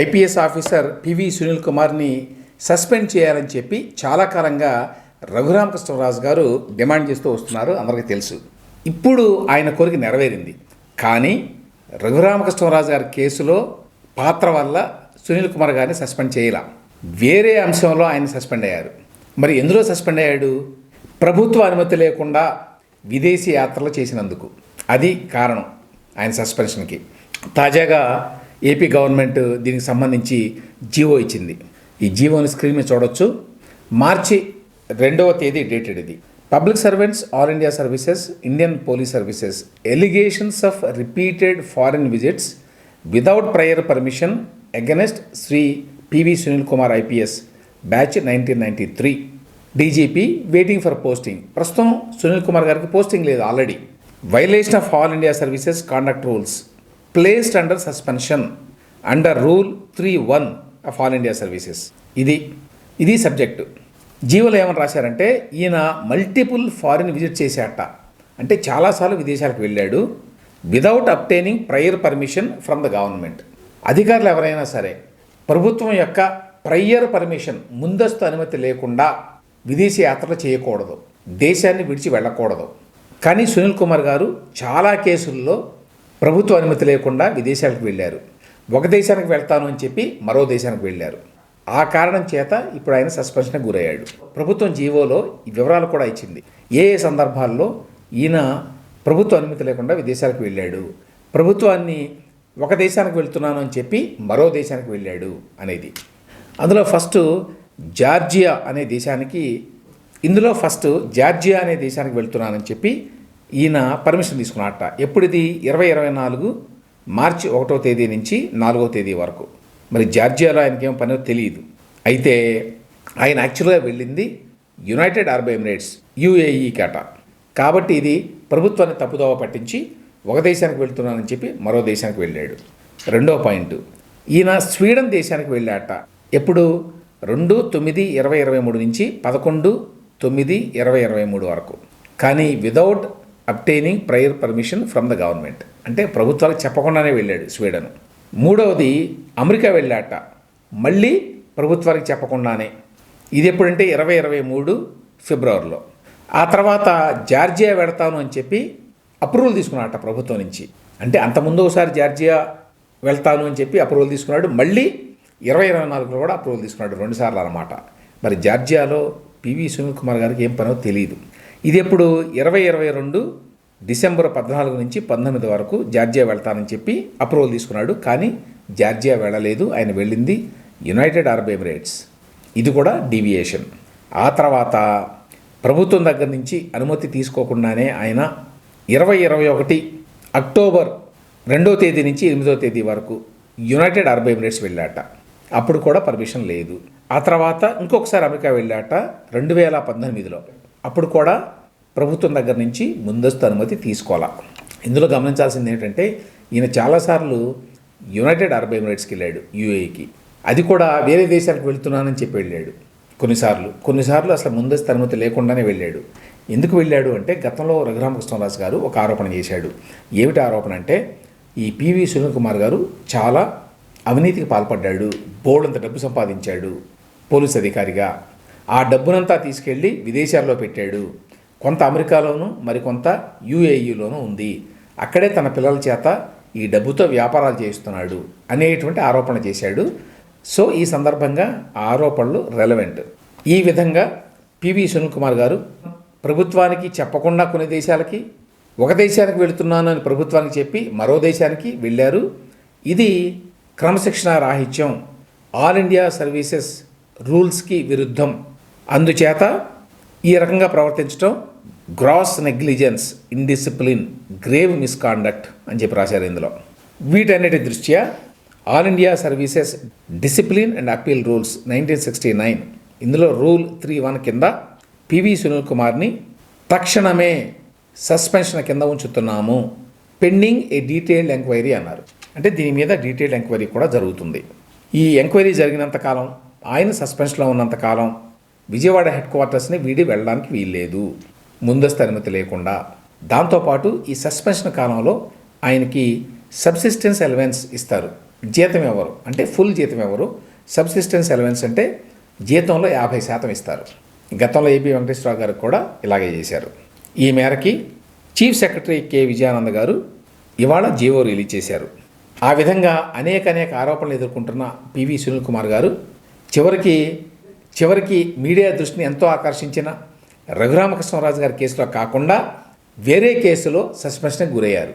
IPS officer PV Sunil కుమార్ని suspend చేయాలని చెప్పి చాలా కాలంగా రఘురామకృష్ణరాజు గారు డిమాండ్ చేస్తూ వస్తున్నారు, అందరికీ తెలుసు. ఇప్పుడు ఆయన కోరిక నెరవేరింది. కానీ రఘురామకృష్ణరాజు గారి కేసులో పాత్ర వల్ల సునీల్ కుమార్ గారిని సస్పెండ్ చేయాల, వేరే అంశంలో ఆయన సస్పెండ్ అయ్యారు. మరి ఎందులో సస్పెండ్ అయ్యాడు? ప్రభుత్వ అనుమతి లేకుండా విదేశీ యాత్రలు చేసినందుకు. అది కారణం ఆయన సస్పెన్షన్కి. తాజాగా ఏపీ గవర్నమెంట్ దీనికి సంబంధించి జీవో ఇచ్చింది. ఈ జీవోని స్క్రీన్ మీద చూడొచ్చు. మార్చి 2వ తేదీ డేటెడ్ ఇది. Public servants, all India services, Indian police services, allegations of repeated foreign visits without prior permission against Shri PV Sunil Kumar IPS batch 1993 DGP waiting for posting. ప్రస్తుతం సునీల్ కుమార్ గారికి పోస్టింగ్ లేదు already. Violation of all India services conduct rules placed under suspension under rule 3(1) of all India services. ఇది subject. జీవోలో ఏమని రాశారంటే, ఈయన multiple foreign visit చేశాట, అంటే చాలాసార్లు విదేశాలకు వెళ్ళాడు. Without obtaining prior permission from the government. అధికారులు ఎవరైనా సరే ప్రభుత్వం యొక్క ప్రయర్ పర్మిషన్, ముందస్తు అనుమతి లేకుండా విదేశీ యాత్రలు చేయకూడదు, దేశాన్ని విడిచి వెళ్ళకూడదు. కానీ సునీల్ కుమార్ గారు చాలా కేసుల్లో ప్రభుత్వ అనుమతి లేకుండా విదేశాలకు వెళ్ళారు. ఒక దేశానికి వెళ్తాను అని చెప్పి మరో దేశానికి వెళ్ళారు. ఆ కారణం చేత ఇప్పుడు ఆయన సస్పెన్షన్కి గురయ్యాడు. ప్రభుత్వం జీవోలో ఈ వివరాలు కూడా ఇచ్చింది. ఏ ఏ సందర్భాల్లో ఈయన ప్రభుత్వ అనుమతి లేకుండా విదేశాలకు వెళ్ళాడు, ప్రభుత్వాన్ని ఒక దేశానికి వెళ్తున్నాను అని చెప్పి మరో దేశానికి వెళ్ళాడు అనేది. అందులో ఫస్ట్ జార్జియా అనే దేశానికి వెళ్తున్నానని చెప్పి ఈయన పర్మిషన్ తీసుకున్నట్ట. ఎప్పుడిది? 2024 మార్చి 1వ తేదీ నుంచి 4వ తేదీ వరకు. మరి జార్జియాలో ఆయనకేం పనో తెలియదు. అయితే ఆయన యాక్చువల్గా వెళ్ళింది యునైటెడ్ అరబ్ ఎమిరేట్స్, యుఏఈ కట. కాబట్టి ఇది ప్రభుత్వాన్ని తప్పుదోవ పట్టించి ఒక దేశానికి వెళ్తున్నానని చెప్పి మరో దేశానికి వెళ్ళాడు. రెండో పాయింట్, ఈయన స్వీడన్ దేశానికి వెళ్ళాట. ఎప్పుడు? 2/9/2023 నుంచి 11/9/2023 వరకు. కానీ without obtaining prior permission from the government, అంటే ప్రభుత్వాలకు చెప్పకుండానే వెళ్ళాడు స్వీడన్. మూడవది అమెరికా వెళ్ళాట, మళ్ళీ ప్రభుత్వానికి చెప్పకుండానే. ఇది ఎప్పుడంటే 2023 ఫిబ్రవరిలో. ఆ తర్వాత జార్జియా వెళ్తాను అని చెప్పి అప్రూవల్ తీసుకున్నాడట ప్రభుత్వం నుంచి. అంటే అంతకుముందు ఒకసారి జార్జియా వెళ్తాను అని చెప్పి అప్రూవల్ తీసుకున్నాడు, మళ్ళీ 2024లో కూడా అప్రూవల్ తీసుకున్నాడు, 2 సార్లు అన్నమాట. మరి జార్జియాలో పివి సునీల్ కుమార్ గారికి ఏం పనో తెలియదు. ఇది ఎప్పుడు? 2022 డిసెంబర్ 14 నుంచి 19 వరకు జార్జియా వెళ్తానని చెప్పి అప్రూవల్ తీసుకున్నాడు. కానీ జార్జియా వెళ్ళలేదు, ఆయన వెళ్ళింది యునైటెడ్ అరబ్ ఎమిరేట్స్. ఇది కూడా డీవియేషన్. ఆ తర్వాత ప్రభుత్వం దగ్గర నుంచి అనుమతి తీసుకోకుండానే ఆయన 2021 అక్టోబర్ 2వ తేదీ నుంచి 8వ తేదీ వరకు యునైటెడ్ అరబ్ ఎమిరేట్స్ వెళ్ళాట. అప్పుడు కూడా పర్మిషన్ లేదు. ఆ తర్వాత ఇంకొకసారి అమెరికా వెళ్ళాట 2018లో. అప్పుడు కూడా ప్రభుత్వం దగ్గర నుంచి ముందస్తు అనుమతి తీసుకోవాలా. ఇందులో గమనించాల్సింది ఏంటంటే, ఈయన చాలాసార్లు యునైటెడ్ అరబ్ ఎమిరేట్స్కి వెళ్ళాడు, యూఏఈకి. అది కూడా వేరే దేశాలకు వెళ్తున్నానని చెప్పి వెళ్ళాడు కొన్నిసార్లు అసలు ముందస్తు అనుమతి లేకుండానే వెళ్ళాడు. ఎందుకు వెళ్ళాడు అంటే, గతంలో రఘురామకృష్ణరాజు గారు ఒక ఆరోపణ చేశాడు. ఏమిటి ఆరోపణ అంటే, ఈ పివి సునీల్ కుమార్ గారు చాలా అవినీతికి పాల్పడ్డాడు, బోల్డంత డబ్బు సంపాదించాడు పోలీస్ అధికారిగా. ఆ డబ్బునంతా తీసుకెళ్ళి విదేశాల్లో పెట్టాడు. కొంత అమెరికాలోనూ మరికొంత యుఏఈలోనూ ఉంది. అక్కడే తన పిల్లల చేత ఈ డబ్బుతో వ్యాపారాలు చేస్తున్నాడు అనేటువంటి ఆరోపణ చేశాడు. సో ఈ సందర్భంగా ఆ ఆరోపణలు రెలవెంట్. ఈ విధంగా పివి సునీల్ కుమార్ గారు ప్రభుత్వానికి చెప్పకుండా కొన్ని దేశాలకి, ఒక దేశానికి వెళుతున్నాను అని ప్రభుత్వానికి చెప్పి మరో దేశానికి వెళ్ళారు. ఇది క్రమశిక్షణ రాహిత్యం, ఆల్ ఇండియా సర్వీసెస్ రూల్స్కి విరుద్ధం. అందుచేత ఈ రకంగా ప్రవర్తించడం gross negligence, indiscipline, grave misconduct అని చెప్పి రాశారు ఇందులో. వీటన్నిటి దృష్ట్యా all India services discipline and appeal rules 1969, ఇందులో రూల్ 3(1) కింద పివి సునీల్ కుమార్ని తక్షణమే సస్పెన్షన్ కింద ఉంచుతున్నాము, పెండింగ్ ఏ డీటెయిల్డ్ ఎంక్వైరీ అన్నారు. అంటే దీని మీద డీటెయిల్డ్ ఎంక్వైరీ కూడా జరుగుతుంది. ఈ ఎంక్వైరీ జరిగినంతకాలం, ఆయన సస్పెన్షన్లో ఉన్నంతకాలం విజయవాడ హెడ్ క్వార్టర్స్ని వీడి వెళ్ళడానికి వీల్లేదు, ముందస్తు అనుమతి లేకుండా. దాంతోపాటు ఈ సస్పెన్షన్ కాలంలో ఆయనకి సబ్సిస్టెన్స్ అలవెన్స్ ఇస్తారు, జీతం ఎవరు అంటే ఫుల్ జీతం ఎవరు, సబ్సిస్టెన్స్ అలవెన్స్ అంటే జీతంలో 50% ఇస్తారు. గతంలో ఏపీ వెంకటేశ్వరరావు గారికి కూడా ఇలాగే చేశారు. ఈ మేరకి చీఫ్ సెక్రటరీ కె విజయానంద్ గారు ఇవాళ జీవో రిలీజ్ చేశారు. ఆ విధంగా అనేక ఆరోపణలు ఎదుర్కొంటున్న పివి సునీల్ కుమార్ గారు చివరికి మీడియా దృష్టిని ఎంతో ఆకర్షించిన రఘురామకృష్ణరాజు గారి కేసులో కాకుండా వేరే కేసులో సస్పెన్షన్కి గురయ్యారు.